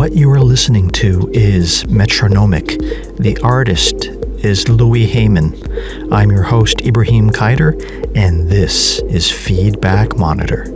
What you are listening to is Metronomik. The artist is Louis Haiman. I'm your host, Ibrahim Kaider, and this is Feedback Monitor.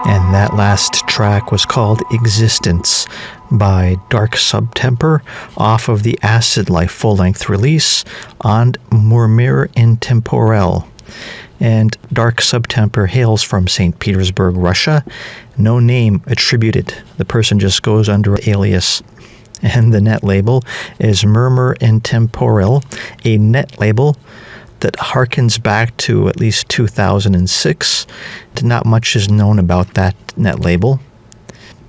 And that last track was called Existence by D.L.K Subtemper off of the Acid Life full-length release on Murmure Intemporel. And D.L.K Subtemper hails from St. Petersburg, Russia. No name attributed. The person just goes under an alias. And the net label is Murmure Intemporel, a net label that harkens back to at least 2006. Not much is known about that net label.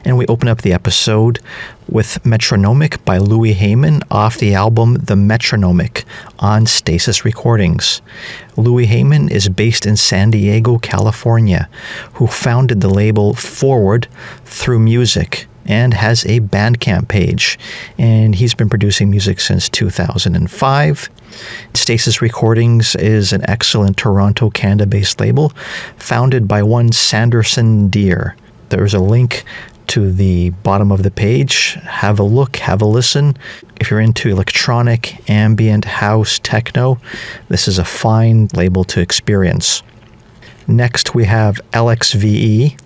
And we open up the episode with Metronomik by Louis Haiman off the album The Metronomik on Stasis Recordings. Louis Haiman is based in San Diego, California, who founded the label Forward Through Music and has a Bandcamp page. And he's been producing music since 2005. Stasis Recordings is an excellent Toronto, Canada-based label founded by one Sanderson Deer. There's a link to the bottom of the page. Have a look, have a listen. If you're into electronic, ambient, house, techno, this is a fine label to experience. Next we have LXVE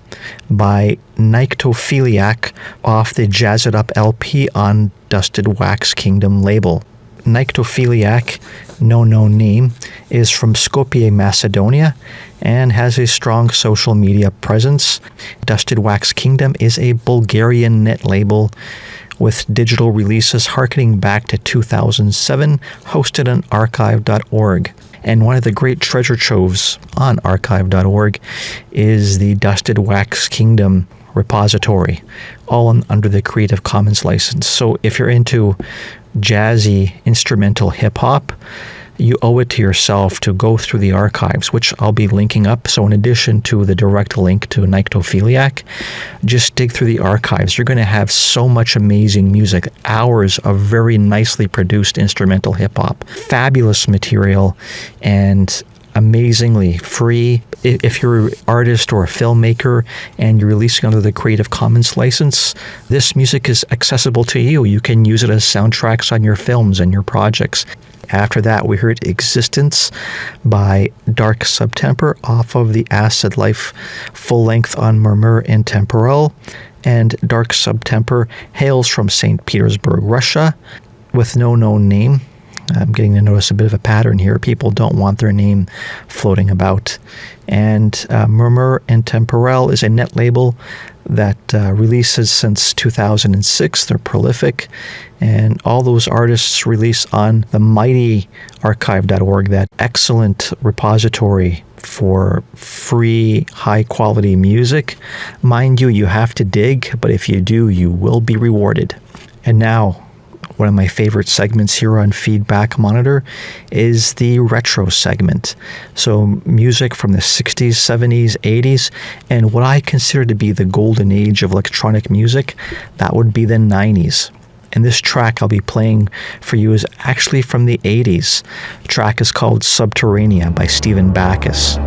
by Nyctophiliac off the Jazz It Up LP on Dusted Wax Kingdom label. Nyctophiliac, no known name, is from Skopje, Macedonia, and has a strong social media presence. Dusted Wax Kingdom is a Bulgarian net label with digital releases harkening back to 2007, hosted on archive.org. And one of the great treasure troves on archive.org is the Dusted Wax Kingdom repository, all under the Creative Commons license. So if you're into jazzy instrumental hip-hop, you owe it to yourself to go through the archives, which I'll be linking up. So in addition to the direct link to Nyctophiliac, just dig through the archives. You're going to have so much amazing music, hours of very nicely produced instrumental hip-hop, fabulous material, and amazingly free. If you're an artist or a filmmaker and you're releasing under the Creative Commons license, this music is accessible to you. You can use it as soundtracks on your films and your projects. After that, we heard Existence by D.L.K Subtemper off of the Acid Life full-length on Murmure Intemporel. And D.L.K Subtemper hails from St. Petersburg, Russia, with no known name. I'm getting to notice a bit of a pattern here. People don't want their name floating about. And Murmure Intemporel is a net label that releases since 2006. They're prolific. And all those artists release on the mighty archive.org, that excellent repository for free, high-quality music. Mind you, you have to dig, but if you do, you will be rewarded. And now, one of my favorite segments here on Feedback Monitor is the retro segment. So music from the 60s, 70s, 80s, and what I consider to be the golden age of electronic music, that would be the 90s. And this track I'll be playing for you is actually from the 80s. The track is called Subterranea by Stephen Bacchus.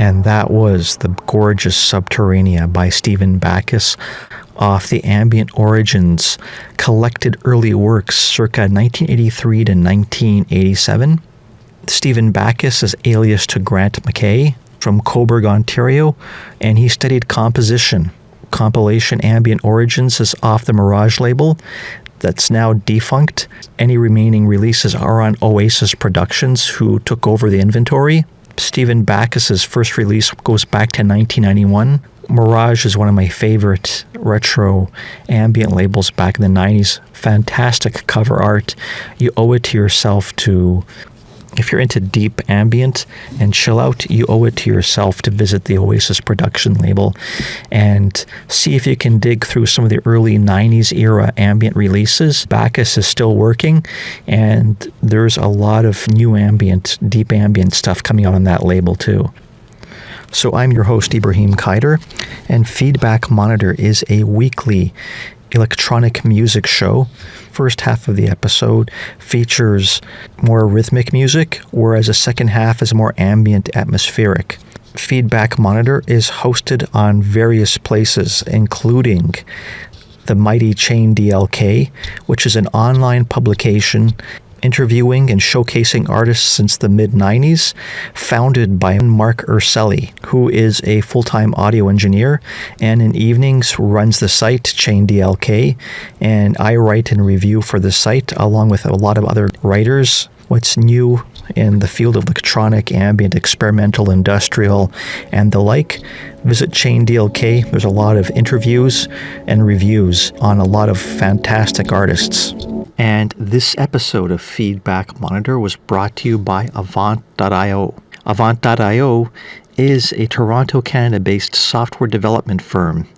And that was the gorgeous Subterranea by Stephen Bacchus off the Ambient Origins collected early works circa 1983 to 1987. Stephen Bacchus is alias to Grant McKay from Cobourg, Ontario, and he studied composition. Compilation Ambient Origins is off the Mirage label that's now defunct. Any remaining releases are on Oasis Productions, who took over the inventory. Stephen Bacchus's first release goes back to 1991. Mirage is one of my favorite retro ambient labels back in the 90s. Fantastic cover art. You owe it to yourself to, if you're into deep ambient and chill out, you owe it to yourself to visit the Oasis Production label and see if you can dig through some of the early 90s era ambient releases. Bacchus is still working, and there's a lot of new ambient, deep ambient stuff coming out on that label too. So I'm your host, Ibrahim Kaider, and Feedback Monitor is a weekly electronic music show. First half of the episode features more rhythmic music, whereas the second half is more ambient, atmospheric. Feedback Monitor is hosted on various places, including the mighty chain D.L.K, which is an online publication interviewing and showcasing artists since the mid-90s, founded by Mark Urselli, who is a full-time audio engineer and in evenings runs the site Chain D.L.K, and I write and review for the site along with a lot of other writers. What's new in the field of electronic, ambient, experimental, industrial, and the like, visit Chain D.L.K. There's a lot of interviews and reviews on a lot of fantastic artists. And this episode of Feedback Monitor was brought to you by Avant.io. Avant.io is a Toronto, Canada-based software development firm.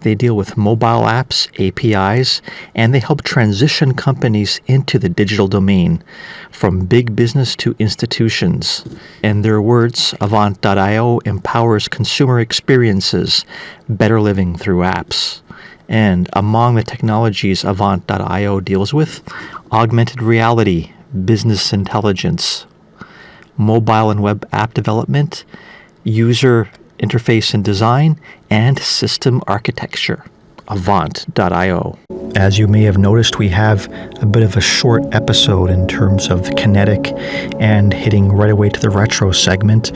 They deal with mobile apps, APIs, and they help transition companies into the digital domain, from big business to institutions. In their words, Avant.io empowers consumer experiences, better living through apps. And among the technologies Avant.io deals with, augmented reality, business intelligence, mobile and web app development, user interface and design, and system architecture. Avant.io. As you may have noticed, we have a bit of a short episode in terms of Kinetic and hitting right away to the retro segment,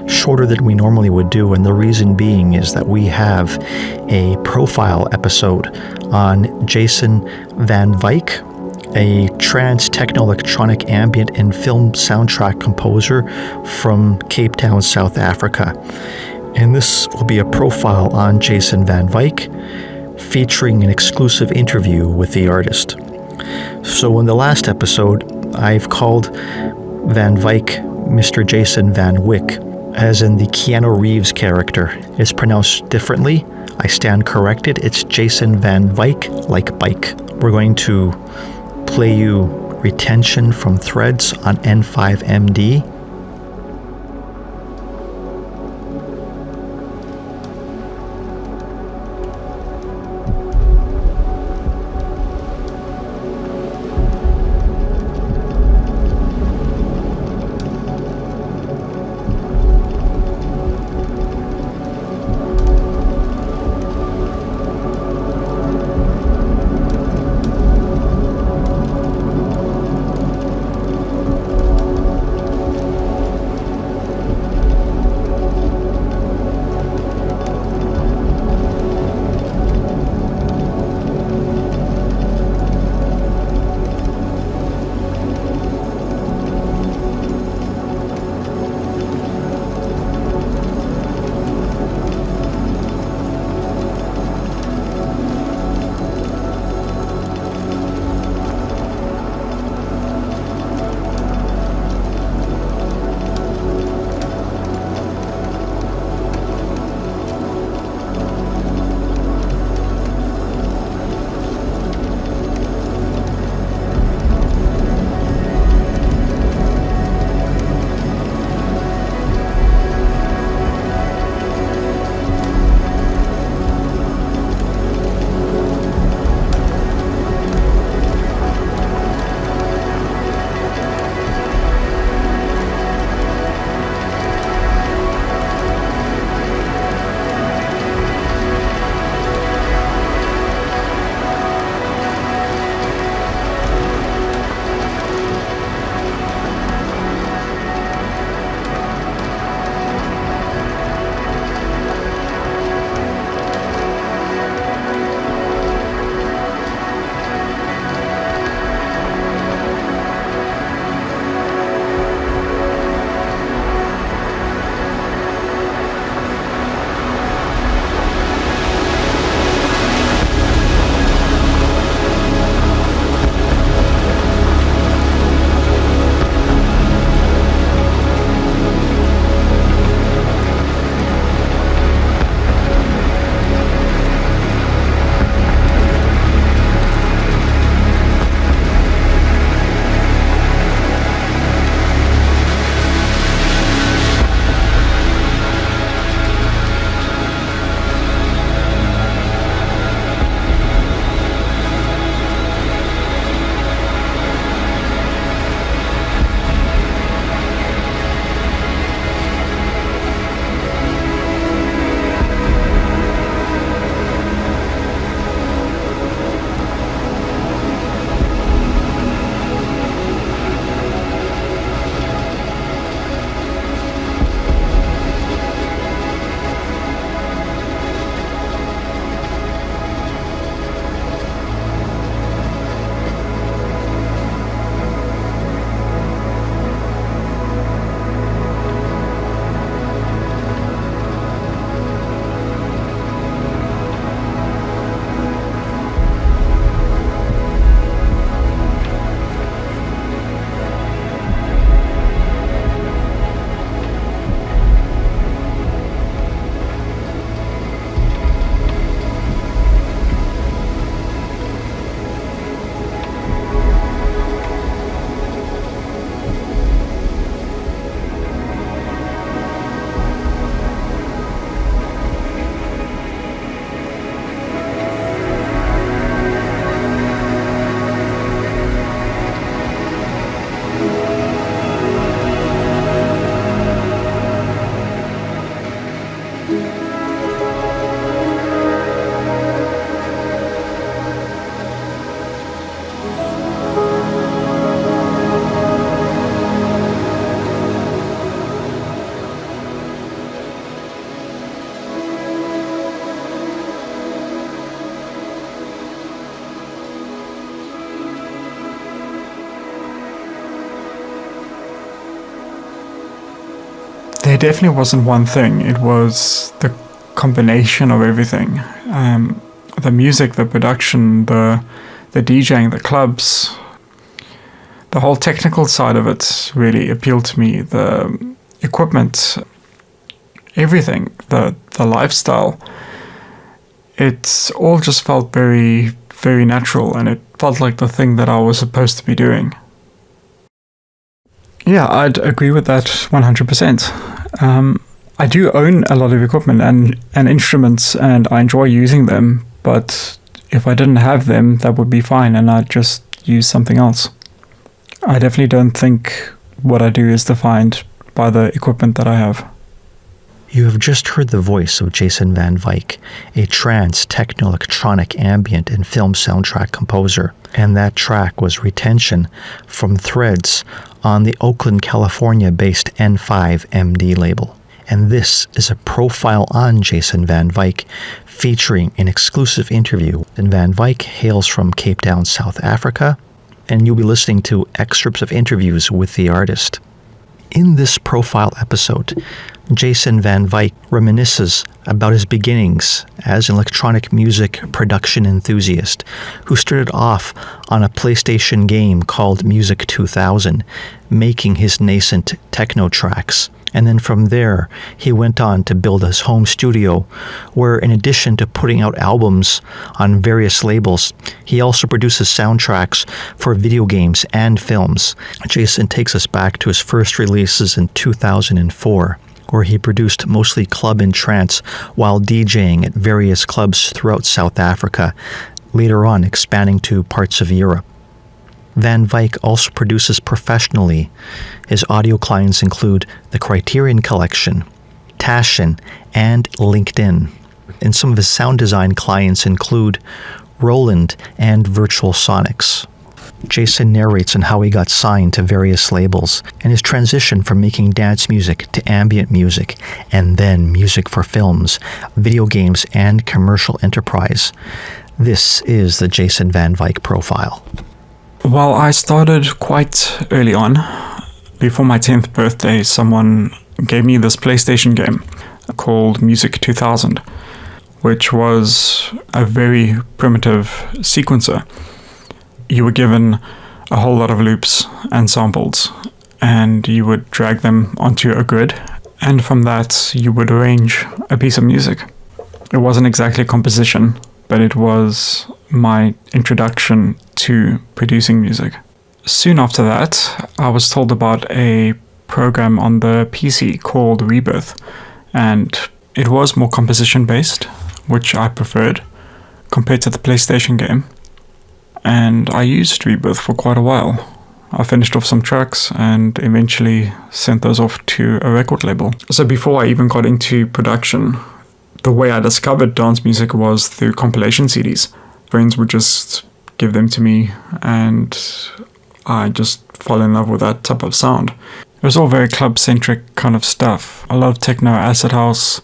shorter than we normally would do, and the reason being is that we have a profile episode on Jason van Wyk, a trance, techno, electronic, ambient, and film soundtrack composer from Capetown, South Africa. And this will be a profile on Jason van Wyk, featuring an exclusive interview with the artist. So in the last episode, I've called Van Wyk Mr. Jason van Wyk, as in the Keanu Reeves character. It's pronounced differently. I stand corrected. It's Jason van Wyk, like bike. We're going to play you Retention from Threads on N5MD. It definitely wasn't one thing. It was the combination of everything. The music, the production, the DJing, the clubs, the whole technical side of it really appealed to me. The equipment, everything, the lifestyle. It all just felt very, very natural, and it felt like the thing that I was supposed to be doing. Yeah, I'd agree with that 100%. I do own a lot of equipment and instruments, and I enjoy using them, but if I didn't have them, that would be fine, and I'd just use something else. I definitely don't think what I do is defined by the equipment that I have. You have just heard the voice of Jason van Wyk, a trance, techno, electronic, ambient, and film soundtrack composer. And that track was Retention from Threads on the Oakland, California-based N5MD label. And this is a profile on Jason van Wyk featuring an exclusive interview. And Van Wyk hails from Capetown, South Africa, and you'll be listening to excerpts of interviews with the artist. In this profile episode, Jason van Wyk reminisces about his beginnings as an electronic music production enthusiast who started off on a PlayStation game called Music 2000, making his nascent techno tracks. And then from there, he went on to build his home studio, where in addition to putting out albums on various labels, he also produces soundtracks for video games and films. Jason takes us back to his first releases in 2004, where he produced mostly club and trance while DJing at various clubs throughout South Africa, later on expanding to parts of Europe. Van Wyk also produces professionally. His audio clients include the Criterion Collection, Tashin, and LinkedIn. And some of his sound design clients include Roland and Virtual Sonics. Jason narrates on how he got signed to various labels and his transition from making dance music to ambient music and then music for films, video games, and commercial enterprise. This is the Jason van Wyk profile. Well, I started quite early on. Before my 10th birthday, someone gave me this PlayStation game called Music 2000, which was a very primitive sequencer. You were given a whole lot of loops and samples, and you would drag them onto a grid, and from that you would arrange a piece of music. It wasn't exactly composition, but it was my introduction to producing music. Soon after that, I was told about a program on the PC called Rebirth, and it was more composition based, which I preferred compared to the PlayStation game. And I used Rebirth for quite a while. I finished off some tracks and eventually sent those off to a record label. So before I even got into production, the way I discovered dance music was through compilation CDs. Friends would just give them to me and I just fell in love with that type of sound. It was all very club-centric kind of stuff. A lot of techno, acid house,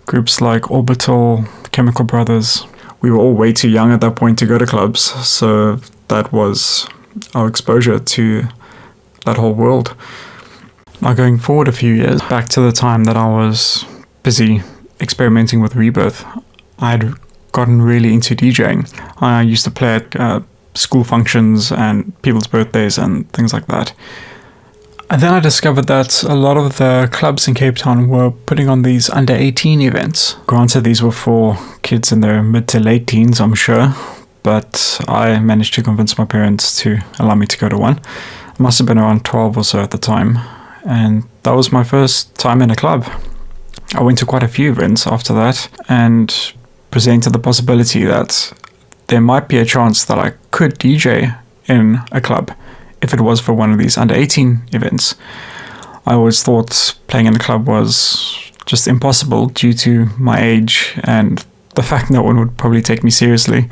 groups like Orbital, Chemical Brothers. We were all way too young at that point to go to clubs, so that was our exposure to that whole world. Now going forward a few years, back to the time that I was busy experimenting with Rebirth, I'd gotten really into DJing. I used to play at school functions and people's birthdays and things like that. And then I discovered that a lot of the clubs in Capetown were putting on these under 18 events. Granted, these were for kids in their mid to late teens, I'm sure, but I managed to convince my parents to allow me to go to one. I must have been around 12 or so at the time, and that was my first time in a club. I went to quite a few events after that and presented the possibility that there might be a chance that I could DJ in a club if it was for one of these under 18 events. I always thought playing in a club was just impossible due to my age and the fact no one would probably take me seriously.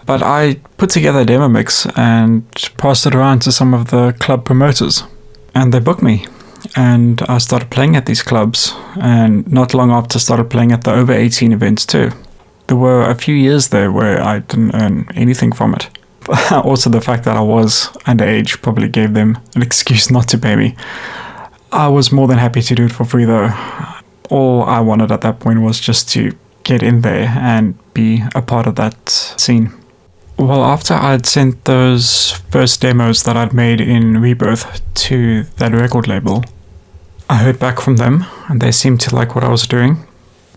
But I put together a demo mix and passed it around to some of the club promoters, and they booked me. And I started playing at these clubs, and not long after started playing at the over 18 events too. There were a few years there where I didn't earn anything from it. Also, the fact that I was underage probably gave them an excuse not to pay me. I was more than happy to do it for free though. All I wanted at that point was just to get in there and be a part of that scene. Well, after I'd sent those first demos that I'd made in Rebirth to that record label, I heard back from them and they seemed to like what I was doing.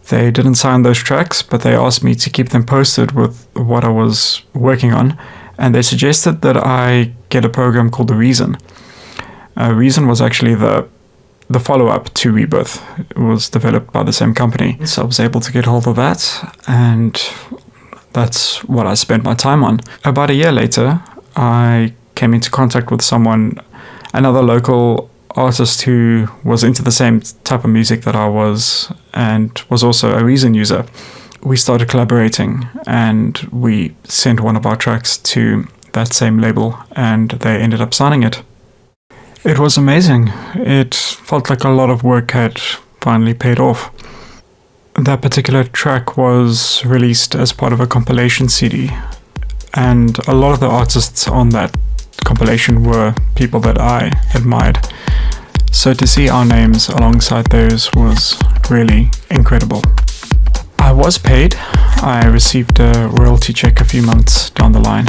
They didn't sign those tracks, but they asked me to keep them posted with what I was working on, and they suggested that I get a program called The Reason. Reason was actually the follow-up to Rebirth. It was developed by the same company, so I was able to get hold of that, and that's what I spent my time on. About a year later, I came into contact with someone, another local artist who was into the same type of music that I was, and was also a Reason user. We started collaborating, and we sent one of our tracks to that same label, and they ended up signing it. It was amazing. It felt like a lot of work had finally paid off. That particular track was released as part of a compilation CD, and a lot of the artists on that compilation were people that I admired. So to see our names alongside theirs was really incredible. I was paid. I received a royalty check a few months down the line.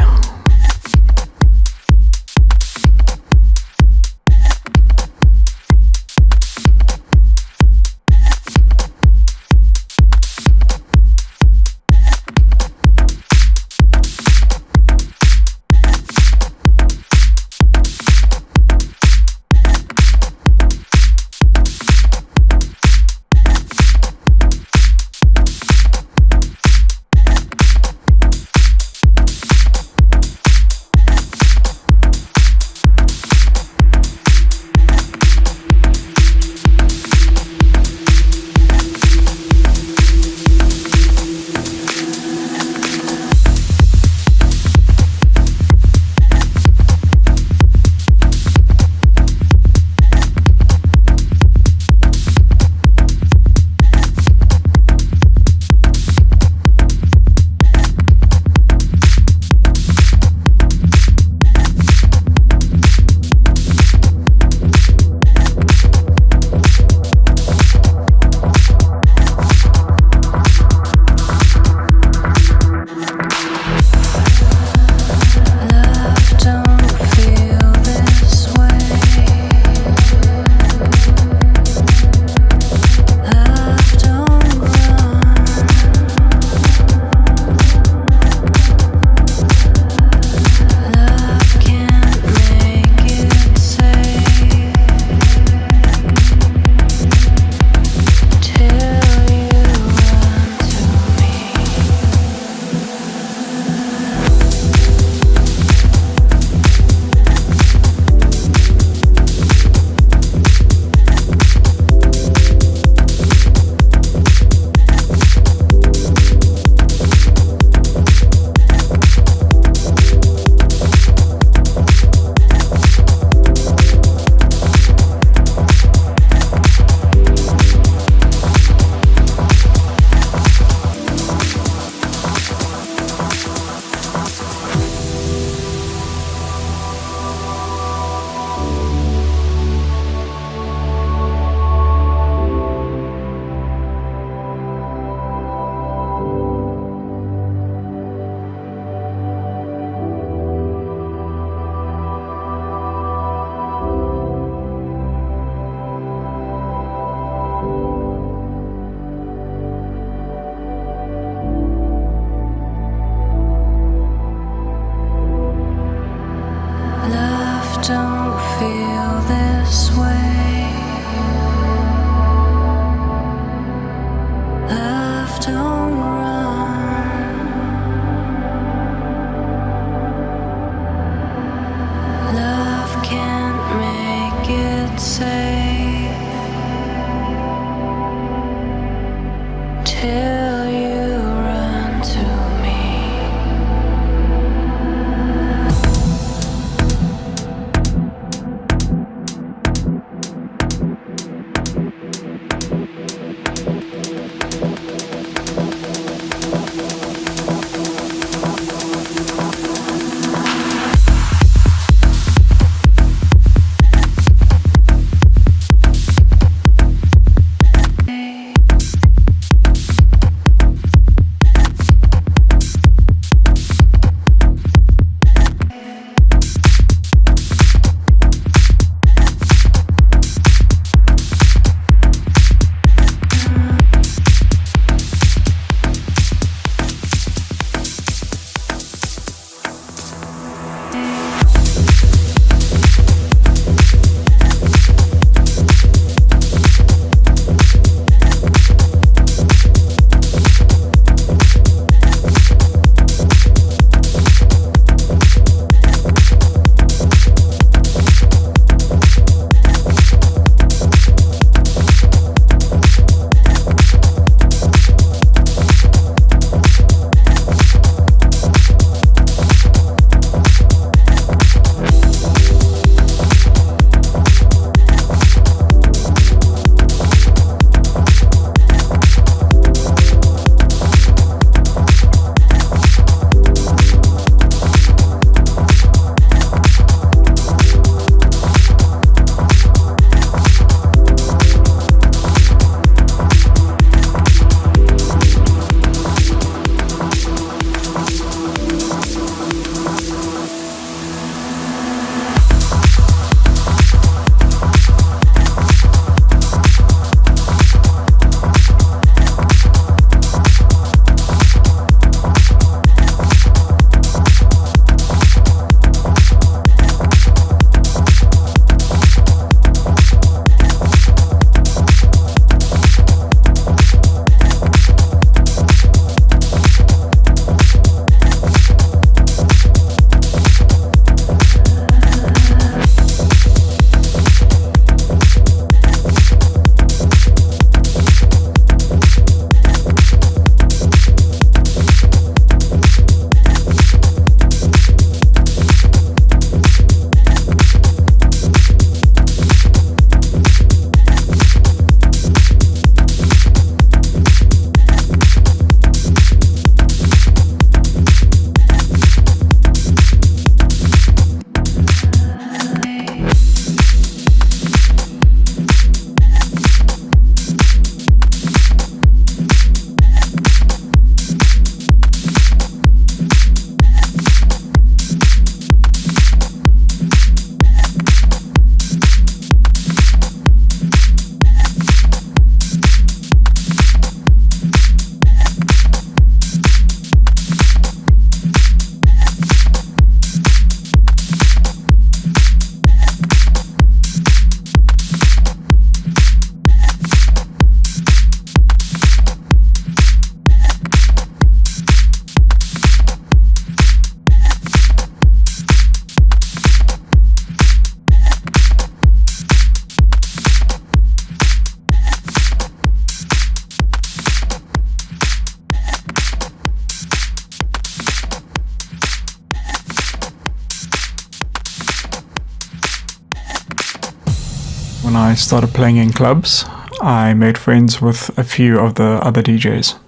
When I started playing in clubs, I made friends with a few of the other DJs.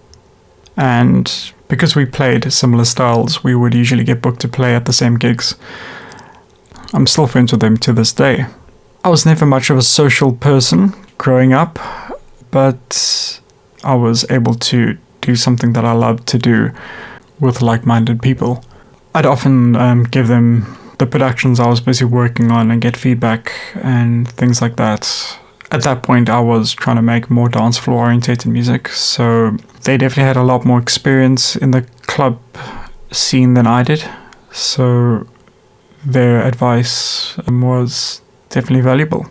And because we played similar styles, we would usually get booked to play at the same gigs. I'm still friends with them to this day. I was never much of a social person growing up, but I was able to do something that I loved to do with like-minded people. I'd often give them the productions I was busy working on and get feedback and things like that. At that point, I was trying to make more dance floor orientated music, so they definitely had a lot more experience in the club scene than I did. So their advice was definitely valuable.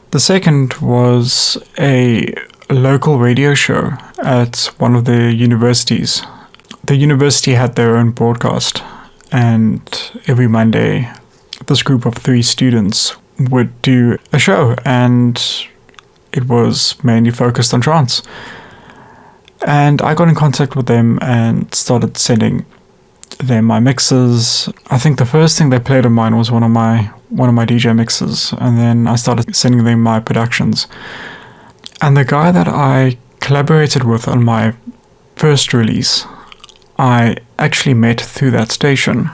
The second was a local radio show at one of the universities. The university had their own broadcast, and every Monday this group of 3 students would do a show, and it was mainly focused on trance. And I got in contact with them and started sending them my mixes. I think the first thing they played of mine was one of my DJ mixes, and then I started sending them my productions. And the guy that I collaborated with on my first release, I actually met through that station.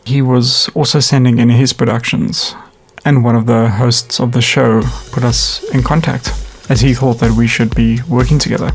He was also sending in his productions, and one of the hosts of the show put us in contact, as he thought that we should be working together.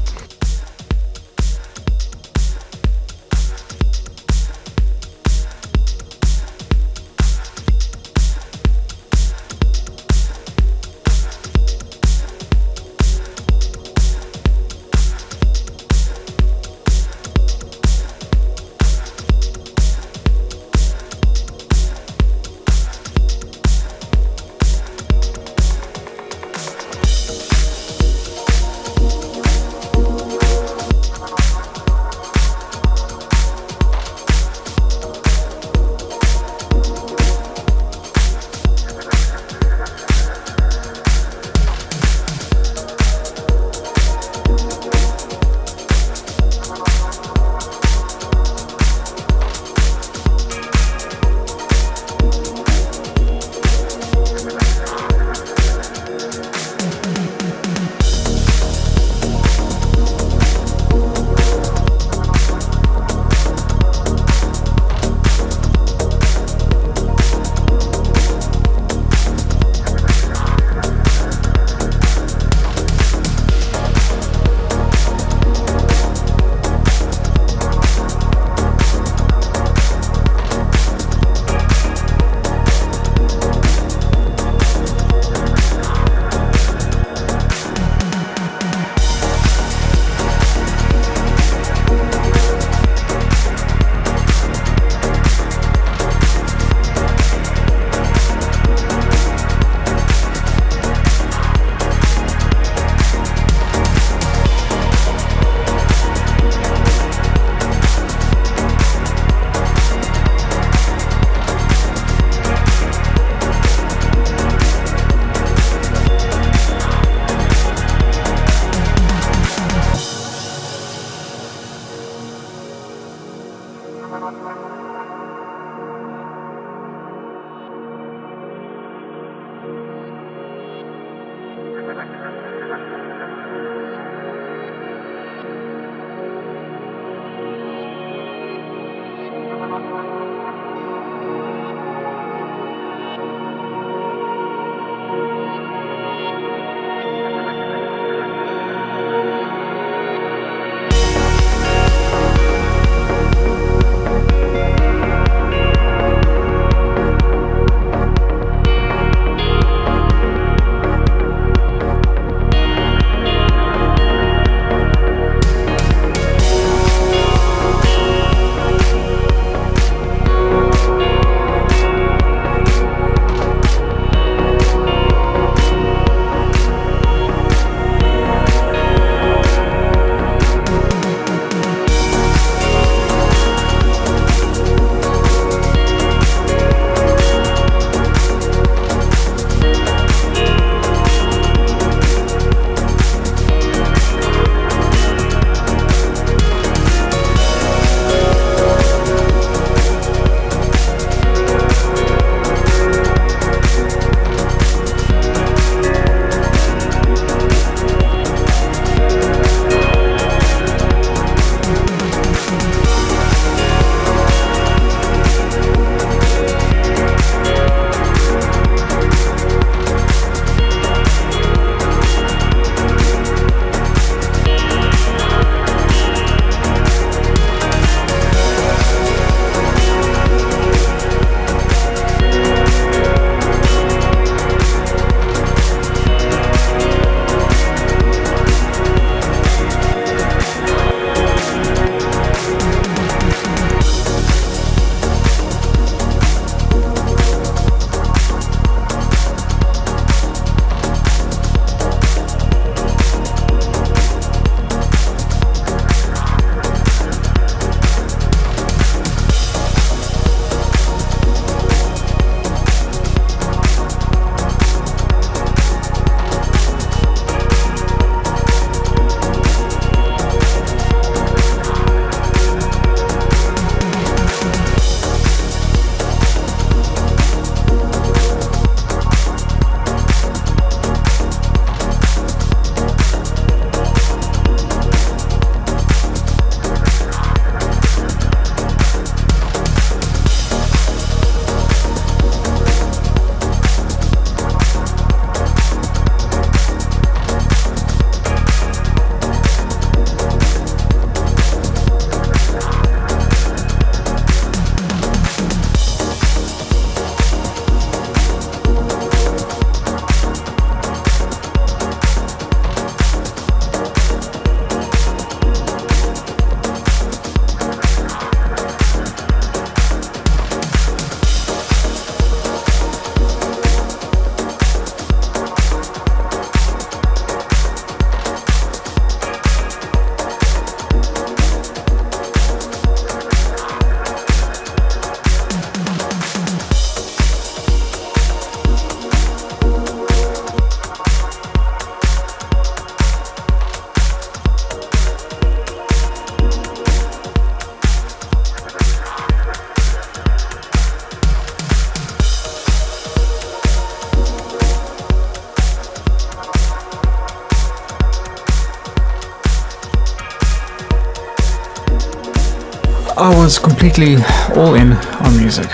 was completely all in on music.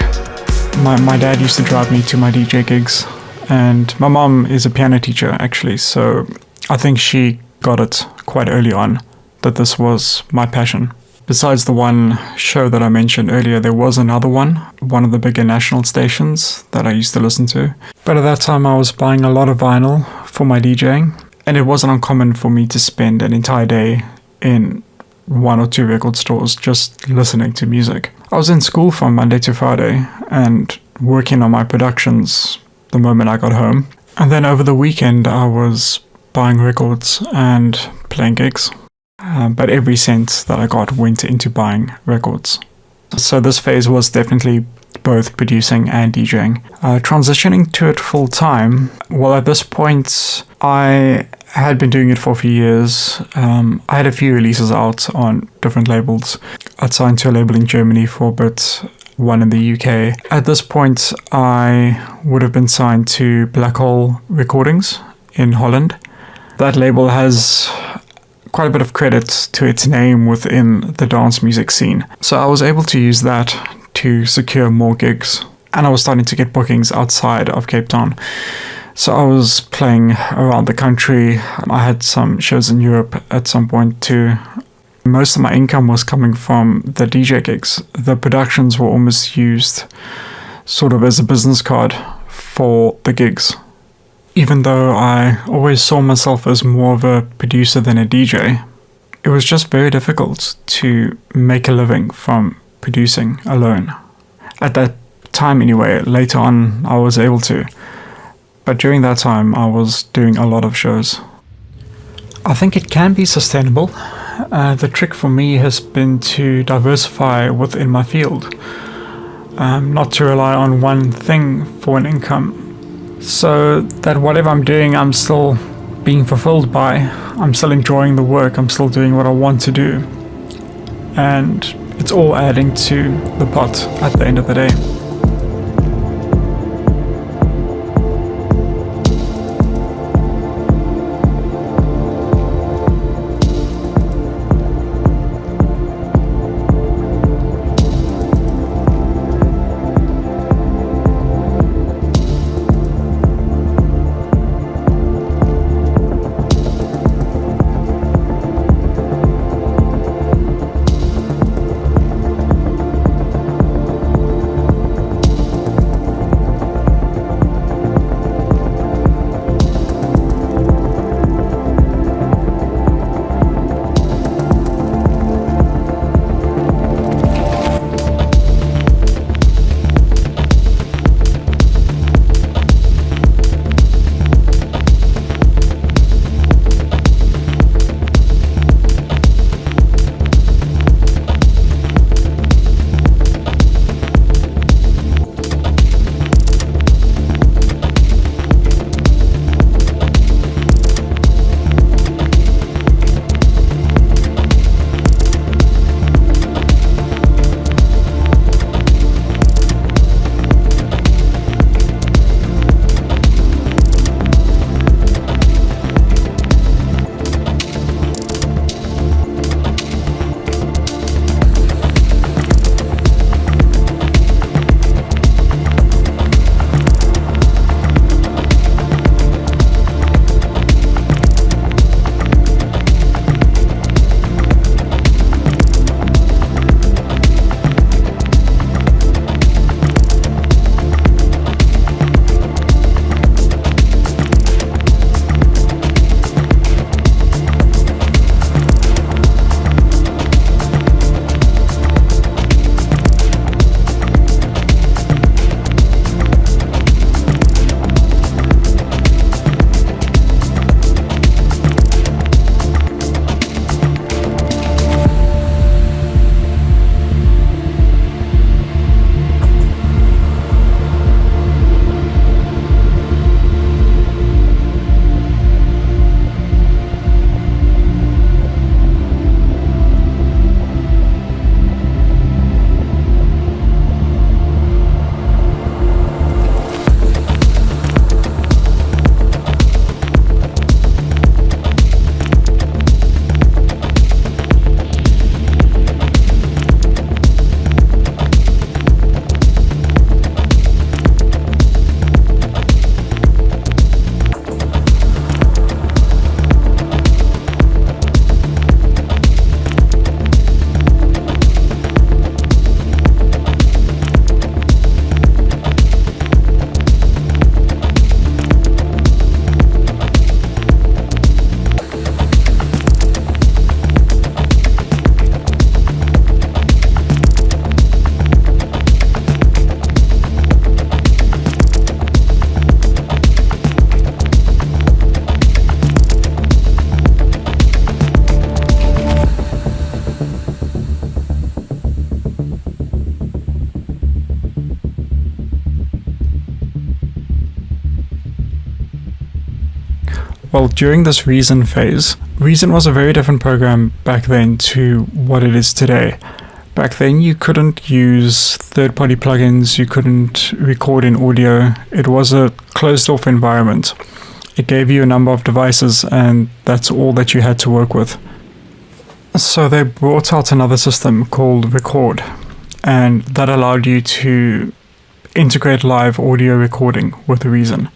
My dad used to drive me to my DJ gigs, and my mom is a piano teacher actually, so I think she got it quite early on that this was my passion. Besides the one show that I mentioned earlier, there was another one of the bigger national stations that I used to listen to. But at that time I was buying a lot of vinyl for my DJing, and it wasn't uncommon for me to spend an entire day in 1 or 2 record stores just listening to music. I was in school from Monday to Friday and working on my productions the moment I got home. And then over the weekend I was buying records and playing gigs. But every cent that I got went into buying records. So this phase was definitely both producing and DJing. Transitioning to it full time, well, at this point I had been doing it for a few years. I had a few releases out on different labels. I'd signed to a label in Germany for a bit, one in the UK. At this point I would have been signed to Black Hole Recordings in Holland. That label has quite a bit of credit to its name within the dance music scene. So I was able to use that to secure more gigs, and I was starting to get bookings outside of Capetown. So I was playing around the country. I had some shows in Europe at some point too. Most of my income was coming from the DJ gigs. The productions were almost used sort of as a business card for the gigs. Even though I always saw myself as more of a producer than a DJ, it was just very difficult to make a living from producing alone. At that time anyway, later on I was able to. But during that time I was doing a lot of shows. I think it can be sustainable. The trick for me has been to diversify within my field. Not to rely on one thing for an income. So that whatever I'm doing, I'm still being fulfilled by. I'm still enjoying the work. I'm still doing what I want to do. And it's all adding to the pot at the end of the day. Well, during this Reason phase, Reason was a very different program back then to what it is today. Back then, you couldn't use third-party plugins, you couldn't record in audio. It was a closed-off environment. It gave you a number of devices, and that's all that you had to work with. So they brought out another system called Record, and that allowed you to integrate live audio recording with Reason.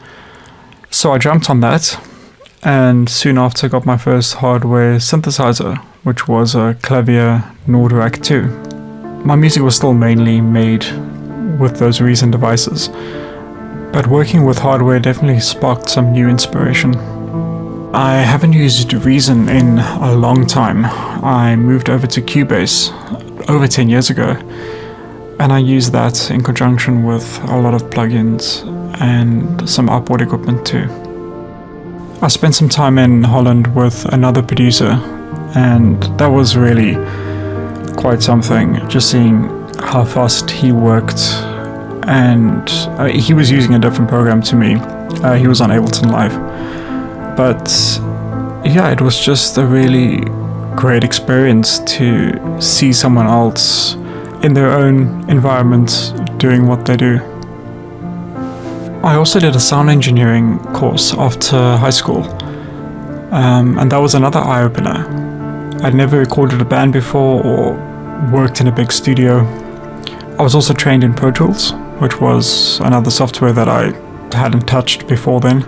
So I jumped on that, and soon after got my first hardware synthesizer, which was a Clavier NordRAC 2. My music was still mainly made with those Reason devices, but working with hardware definitely sparked some new inspiration. I haven't used Reason in a long time. I moved over to Cubase over 10 years ago, and I use that in conjunction with a lot of plugins and some upboard equipment too. I spent some time in Holland with another producer, and that was really quite something, just seeing how fast he worked. And he was using a different program to me. He was on Ableton Live. But yeah, it was just a really great experience to see someone else in their own environment doing what they do. I also did a sound engineering course after high school, and that was another eye-opener. I'd never recorded a band before or worked in a big studio. I was also trained in Pro Tools, which was another software that I hadn't touched before then.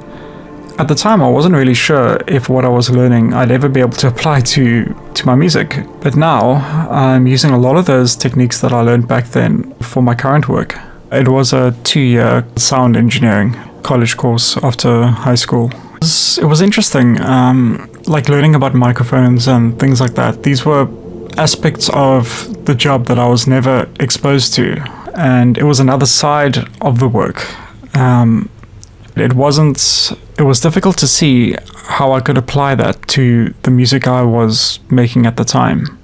At the time, I wasn't really sure if what I was learning I'd ever be able to apply to my music. But now, I'm using a lot of those techniques that I learned back then for my current work. It was a 2-year sound engineering college course after high school. It was interesting, like learning about microphones and things like that. These were aspects of the job that I was never exposed to, and it was another side of the work. It was difficult to see how I could apply that to the music I was making at the time.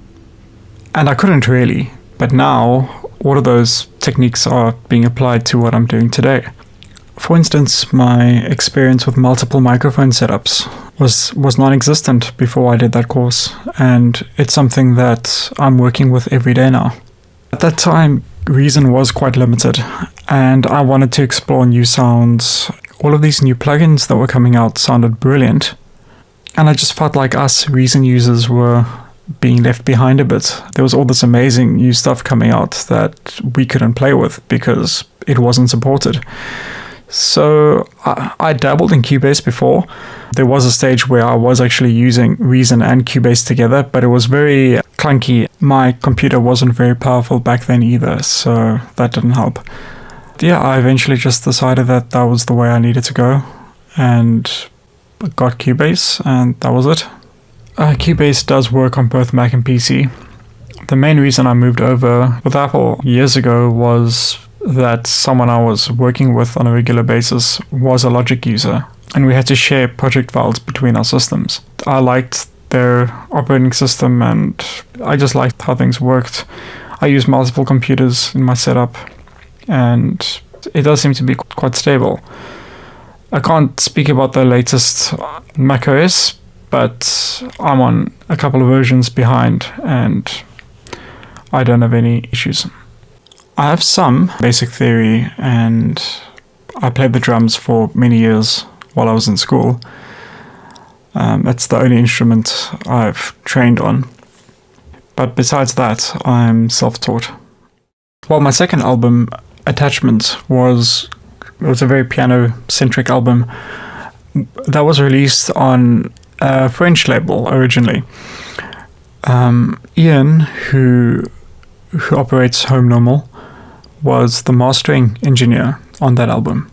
And I couldn't really, but now all of those techniques are being applied to what I'm doing today. For instance, my experience with multiple microphone setups was non-existent before I did that course, and it's something that I'm working with every day now. At that time, Reason was quite limited, and I wanted to explore new sounds. All of these new plugins that were coming out sounded brilliant, and I just felt like us Reason users were being left behind a bit. There was all this amazing new stuff coming out that we couldn't play with because it wasn't supported. So I dabbled in Cubase before. There was a stage where I was actually using Reason and Cubase together, but it was very clunky. My computer wasn't very powerful back then either, so that didn't help. Yeah, I eventually just decided that that was the way I needed to go, and got Cubase, and that was it. Cubase does work on both Mac and PC. The main reason I moved over with Apple years ago was that someone I was working with on a regular basis was a Logic user, and we had to share project files between our systems. I liked their operating system, and I just liked how things worked. I use multiple computers in my setup, and it does seem to be quite stable. I can't speak about the latest macOS, but I'm on a couple of versions behind, and I don't have any issues. I have some basic theory, and I played the drums for many years while I was in school. That's the only instrument I've trained on. But besides that, I'm self-taught. Well, my second album, Attachment, was a very piano-centric album that was released on a French label originally. Ian, who operates Home Normal, was the mastering engineer on that album.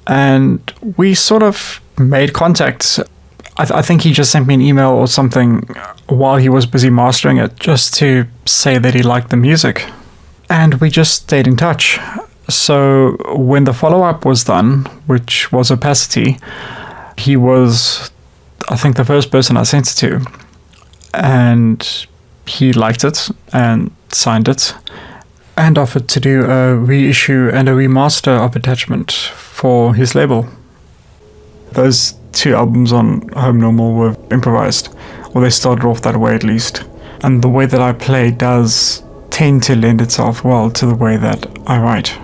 And we sort of made contact. I think he just sent me an email or something while he was busy mastering it, just to say that he liked the music. And we just stayed in touch. So when the follow-up was done, which was Opacity, he was, I think, the first person I sent it to. And he liked it and signed it, and offered to do a reissue and a remaster of Attachment for his label. Those 2 albums on Home Normal were improvised, or they started off that way at least. And the way that I play does tend to lend itself well to the way that I write.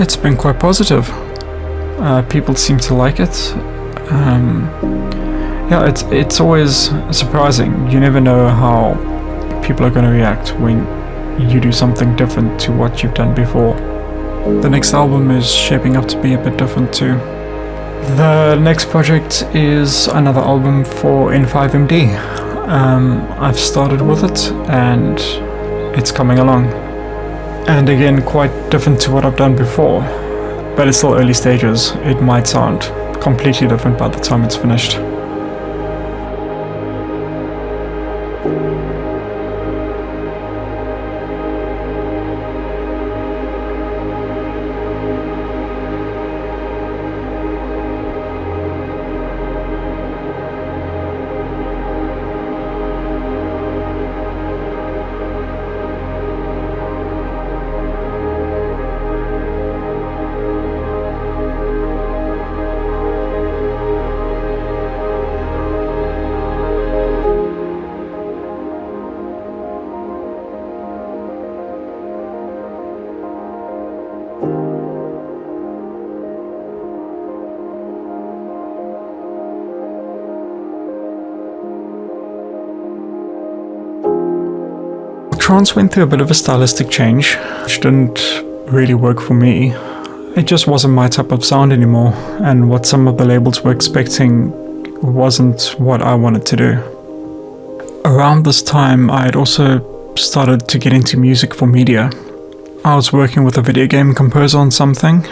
It's been quite positive. People seem to like it. Yeah, it's always surprising. You never know how people are going to react when you do something different to what you've done before. The next album is shaping up to be a bit different too. The next project is another album for N5MD. I've started with it and it's coming along. And again, quite different to what I've done before, but it's still early stages. It might sound completely different by the time it's finished. Trance went through a bit of a stylistic change, which didn't really work for me. It just wasn't my type of sound anymore, and what some of the labels were expecting wasn't what I wanted to do. Around this time, I had also started to get into music for media. I was working with a video game composer on something,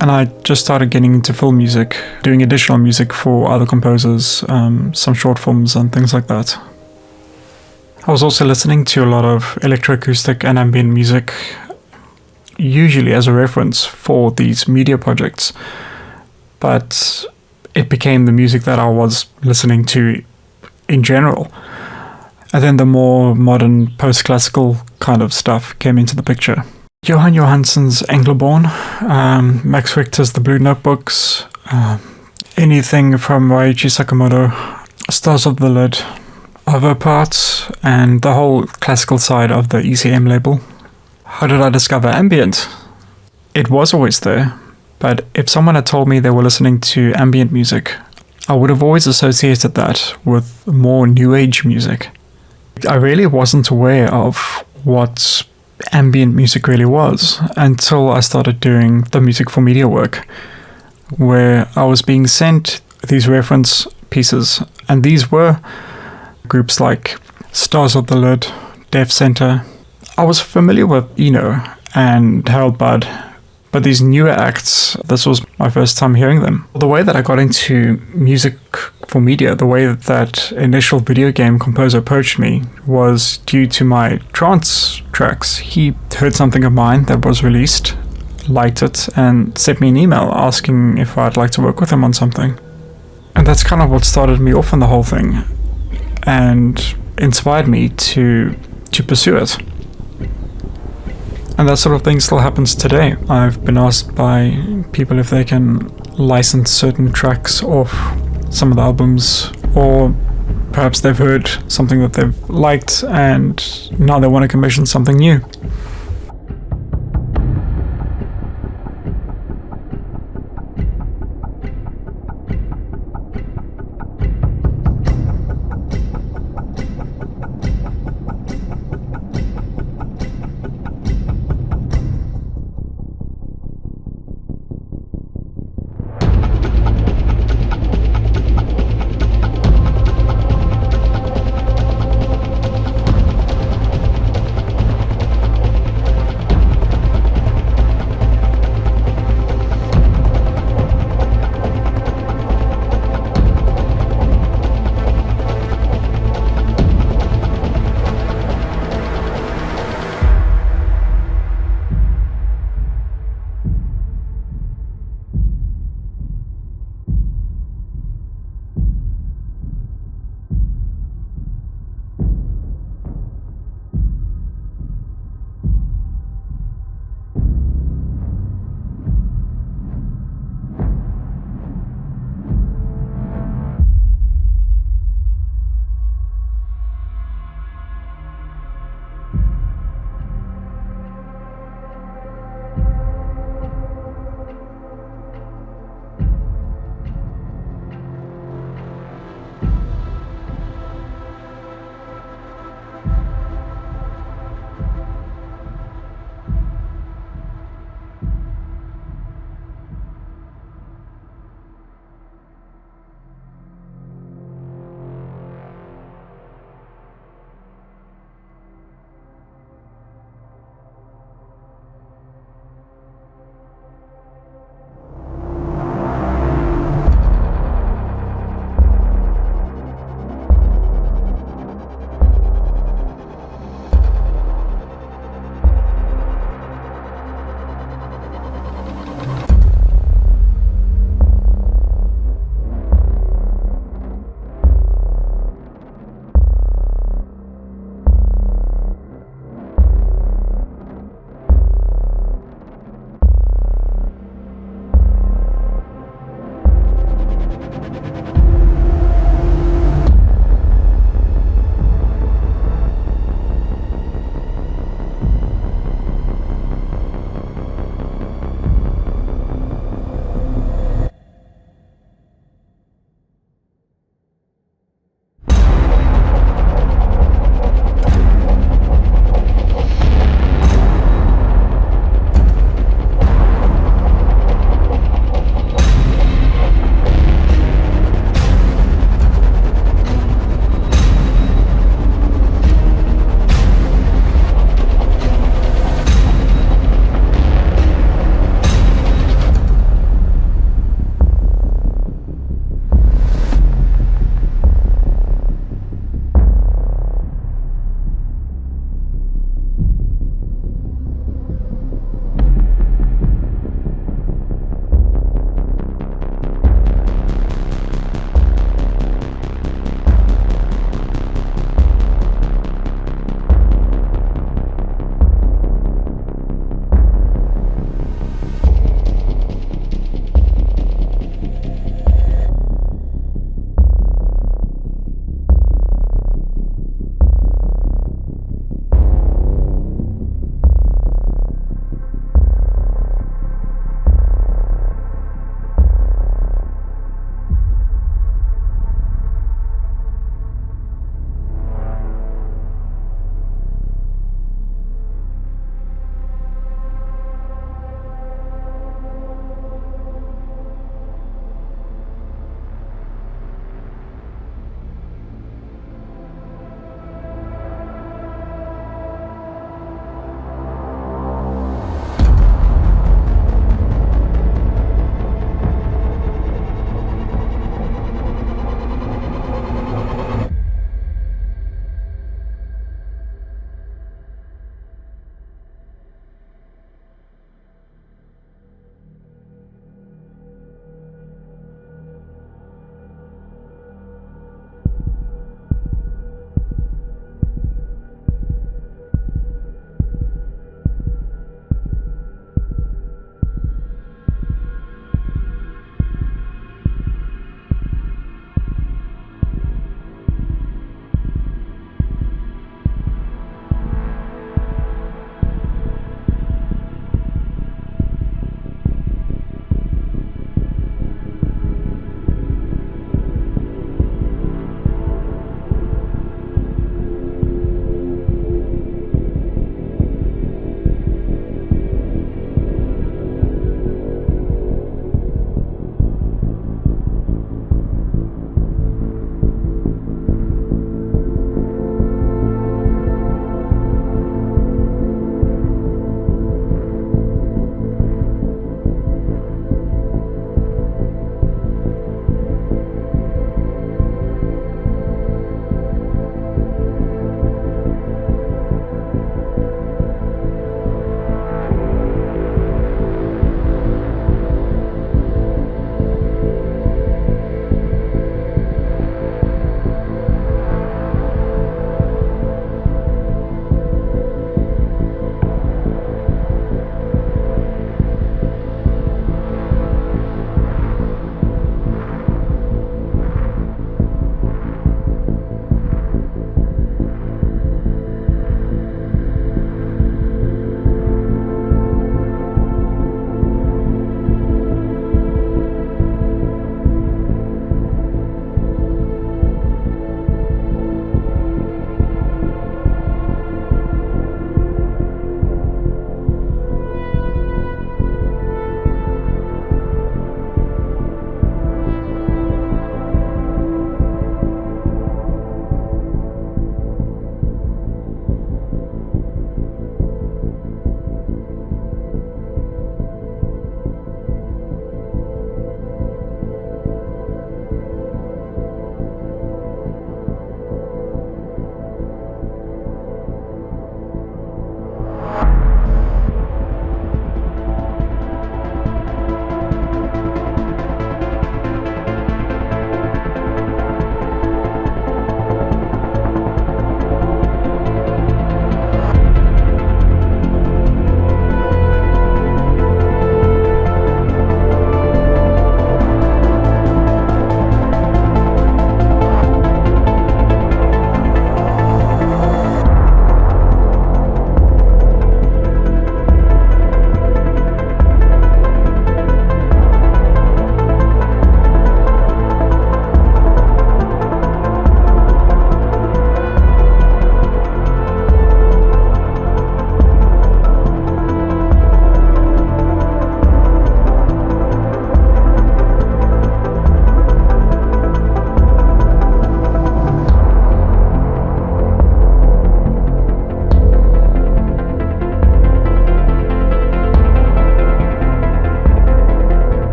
and I just started getting into film music, doing additional music for other composers, some short films and things like that. I was also listening to a lot of electroacoustic and ambient music, usually as a reference for these media projects, but it became the music that I was listening to in general. And then the more modern post-classical kind of stuff came into the picture. Johan Johansson's Engleborn, Max Richter's The Blue Notebooks, anything from Ryuichi Sakamoto, Stars of the Lid, other parts, and the whole classical side of the ECM label. How did I discover ambient? It was always there, but if someone had told me they were listening to ambient music, I would have always associated that with more new age music. I really wasn't aware of what ambient music really was until I started doing the music for media work, where I was being sent these reference pieces, and these were groups like Stars of the Lid, Deaf Center. I was familiar with Eno and Harold Budd, but these newer acts, this was my first time hearing them. The way that I got into music for media, the way that initial video game composer approached me was due to my trance tracks. He heard something of mine that was released, liked it, and sent me an email asking if I'd like to work with him on something. And that's kind of what started me off on the whole thing and inspired me to pursue it. And that sort of thing still happens today. I've been asked by people if they can license certain tracks off some of the albums, or perhaps they've heard something that they've liked and now they want to commission something new.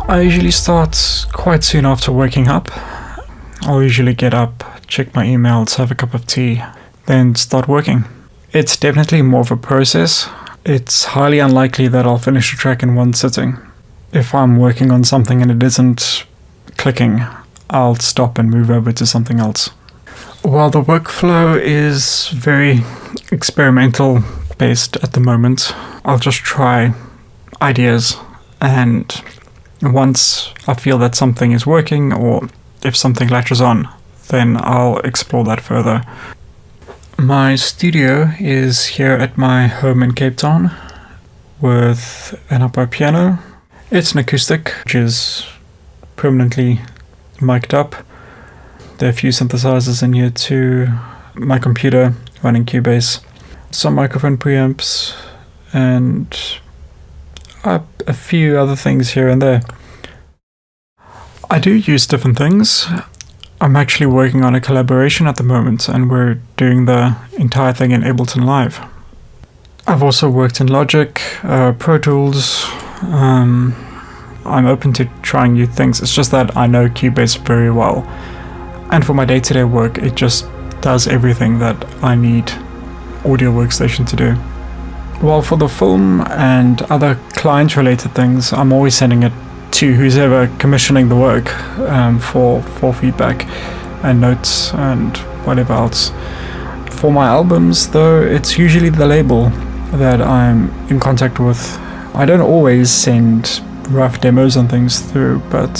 I usually start quite soon after waking up. I'll usually get up, check my emails, have a cup of tea, then start working. It's definitely more of a process. It's highly unlikely that I'll finish a track in one sitting. If I'm working on something and it isn't clicking, I'll stop and move over to something else. While the workflow is very experimental based at the moment, I'll just try ideas, and once I feel that something is working or if something latches on, then I'll explore that further. My studio is here at my home in Capetown with an upright piano. It's an acoustic, which is permanently mic'd up. There are a few synthesizers in here too, my computer running Cubase, some microphone preamps, and a few other things here and there. I do use different things. I'm actually working on a collaboration at the moment, and we're doing the entire thing in Ableton Live. I've also worked in Logic, Pro Tools. I'm open to trying new things. It's just that I know Cubase very well, and for my day-to-day work, it just does everything that I need Audio Workstation to do. While for the film and other client-related things, I'm always sending it to who's ever commissioning the work for feedback and notes and whatever else. For my albums, though, it's usually the label that I'm in contact with. I don't always send rough demos and things through, but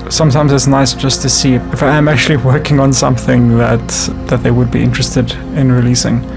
sometimes it's nice just to see if I am actually working on something that they would be interested in releasing.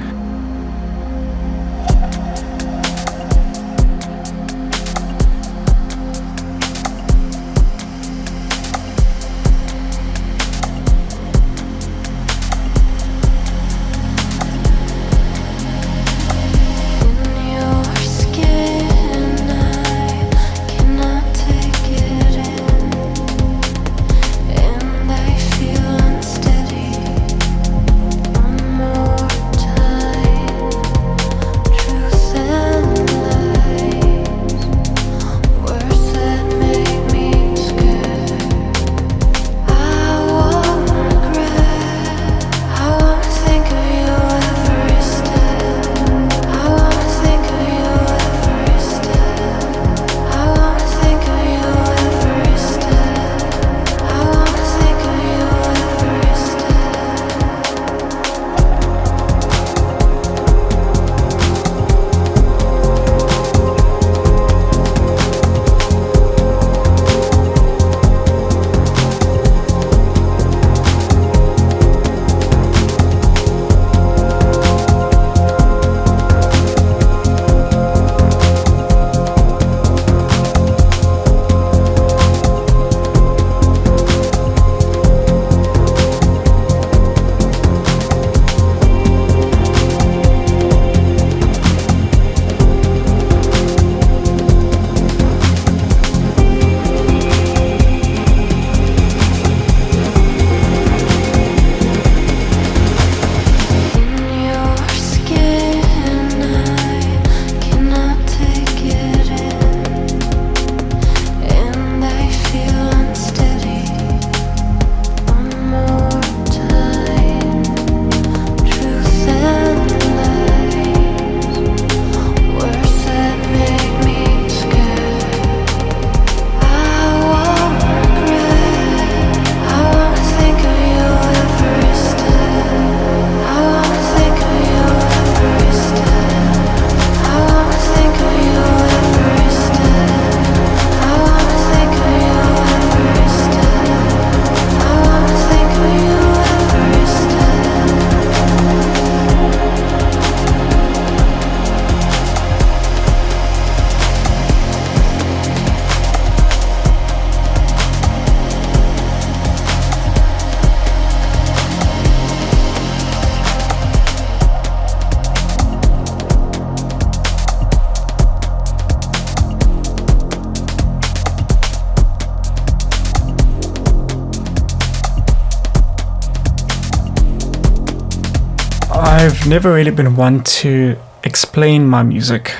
I've never really been one to explain my music.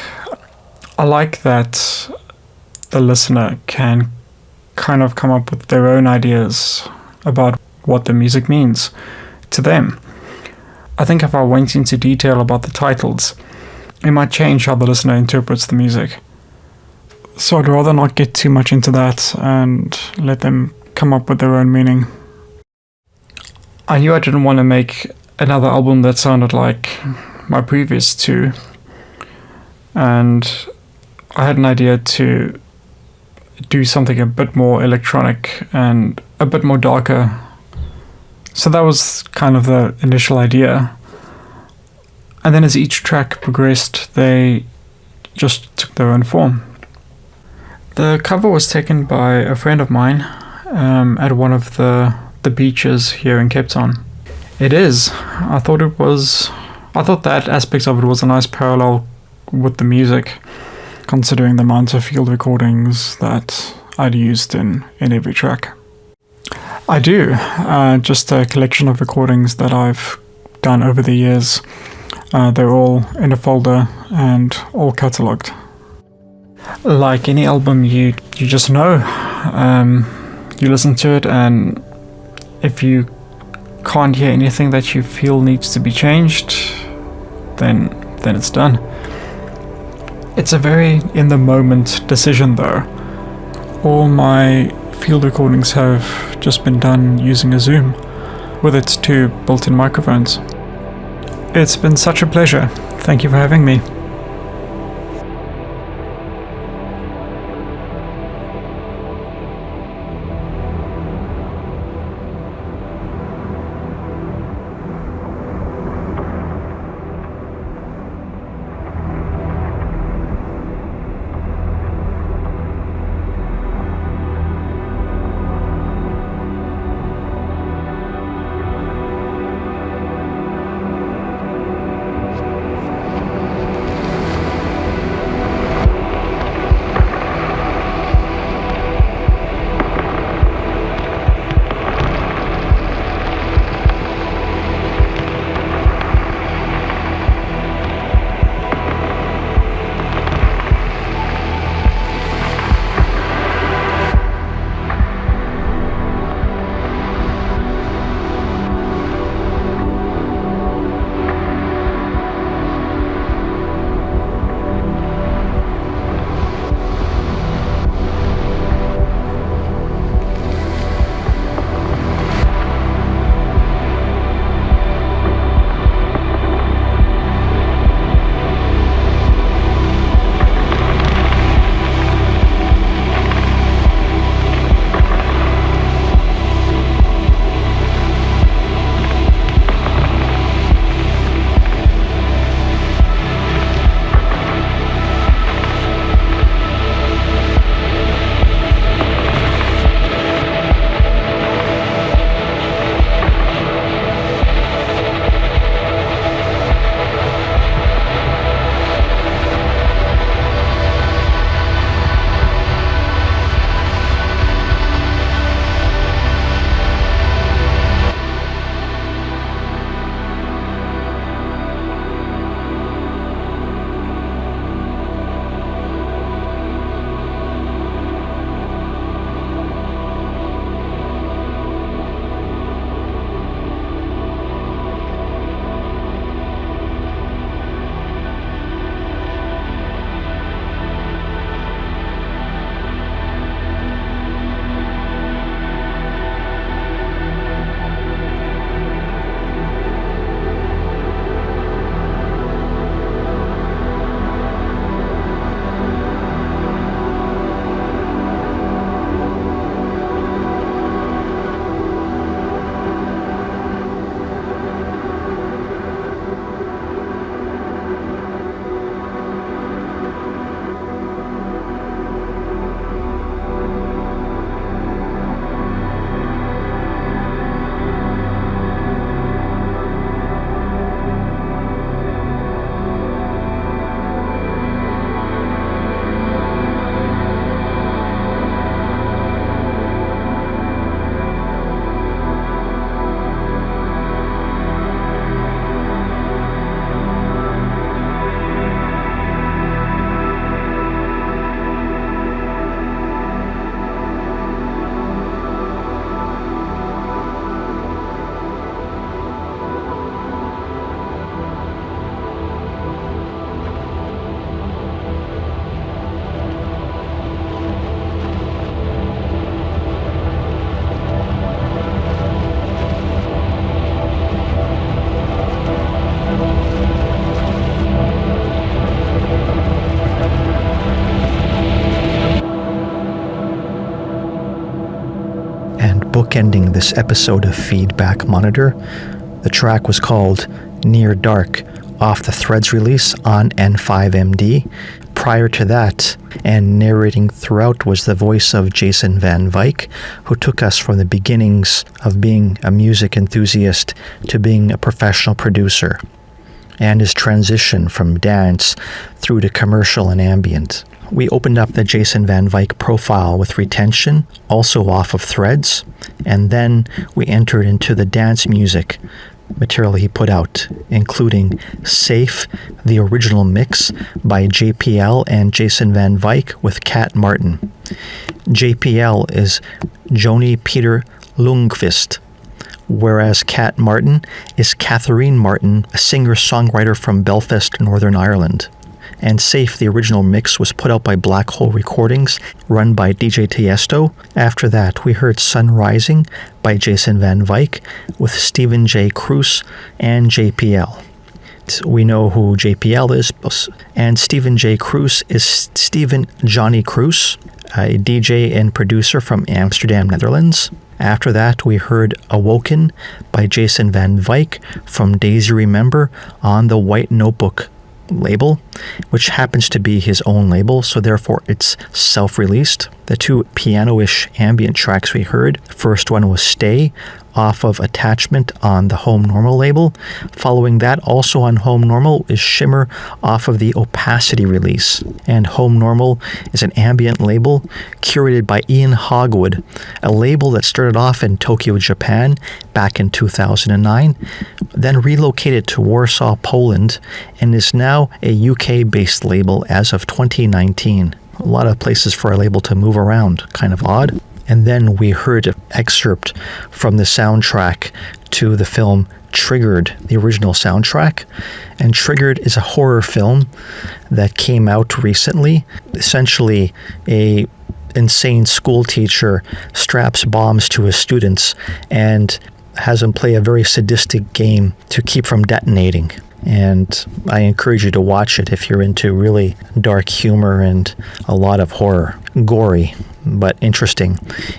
I like that the listener can kind of come up with their own ideas about what the music means to them. I think if I went into detail about the titles, it might change how the listener interprets the music. So I'd rather not get too much into that and let them come up with their own meaning. I knew I didn't want to make another album that sounded like my previous two, and I had an idea to do something a bit more electronic and a bit more darker. So that was kind of the initial idea. And then as each track progressed, they just took their own form. The cover was taken by a friend of mine at one of the beaches here in Capetown. It is. I thought that aspect of it was a nice parallel with the music, considering the amount of field recordings that I'd used in every track. I do. Just a collection of recordings that I've done over the years. They're all in a folder and all catalogued. Like any album, you just know. You listen to it, and if you can't hear anything that you feel needs to be changed, then it's done. It's a very in-the-moment decision, though. All my field recordings have just been done using a Zoom, with its 2 built-in microphones. It's been such a pleasure. Thank you for having me. bookending this episode of Feedback Monitor. The track was called Near Dark, off the Threads release on N5MD. Prior to that, and narrating throughout, was the voice of Jason van Wyk, who took us from the beginnings of being a music enthusiast to being a professional producer, and his transition from dance through to commercial and ambient. We opened up the Jason van Wyk profile with Retention, also off of Threads, and then we entered into the dance music material he put out, including Safe, the original mix by JPL and Jason van Wyk with Kat Martin. JPL is Joni Peter Lundqvist, whereas Kat Martin is Catherine Martin, a singer-songwriter from Belfast, Northern Ireland. And Safe, the original mix, was put out by Black Hole Recordings, run by DJ Tiesto. After that, we heard Sun Rising by Jason van Wyk with Stephen J. Cruz and JPL. We know who JPL is, and Stephen J. Cruz is Stephen Johnny Cruz, a DJ and producer from Amsterdam, Netherlands. After that, we heard Awoken by Jason van Wyk from Daisy Remember on the White Notebook label, which happens to be his own label, so therefore it's self-released. The two piano-ish ambient tracks we heard, first one was Stay, off of Attachment on the Home Normal label. Following that, also on Home Normal, is Shimmer off of the Opacity release. And Home Normal is an ambient label curated by Ian Hogwood, a label that started off in Tokyo, Japan back in 2009, then relocated to Warsaw, Poland, and is now a UK-based label as of 2019. A lot of places for a label to move around, kind of odd. And then we heard an excerpt from the soundtrack to the film Triggered, the original soundtrack. And Triggered is a horror film that came out recently. Essentially, a insane school teacher straps bombs to his students and has them play a very sadistic game to keep from detonating. And I encourage you to watch it if you're into really dark humor and a lot of horror. Gory, but interesting.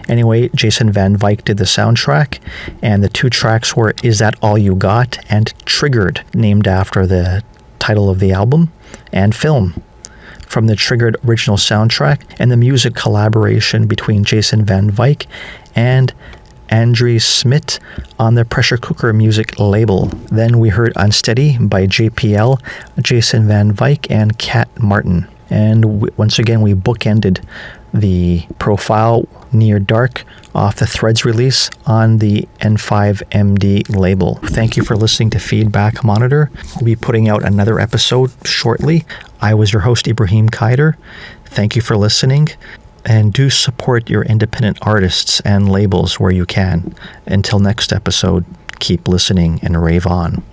Anyway, Jason van Wyk did the soundtrack, and the two tracks were Is That All You Got and Triggered, named after the title of the album, and Film, from the Triggered original soundtrack, and the music collaboration between Jason van Wyk and Andre Smit on the Pressure Cooker Music label. Then we heard Unsteady by JPL, Jason van Wyk, and Kat Martin. And once again, we bookended the profile Near Dark off the Threads release on the N5MD label. Thank you for listening to Feedback Monitor. We'll be putting out another episode shortly. I was your host, Ibrahim Kaider. Thank you for listening. And do support your independent artists and labels where you can. Until next episode, keep listening and rave on.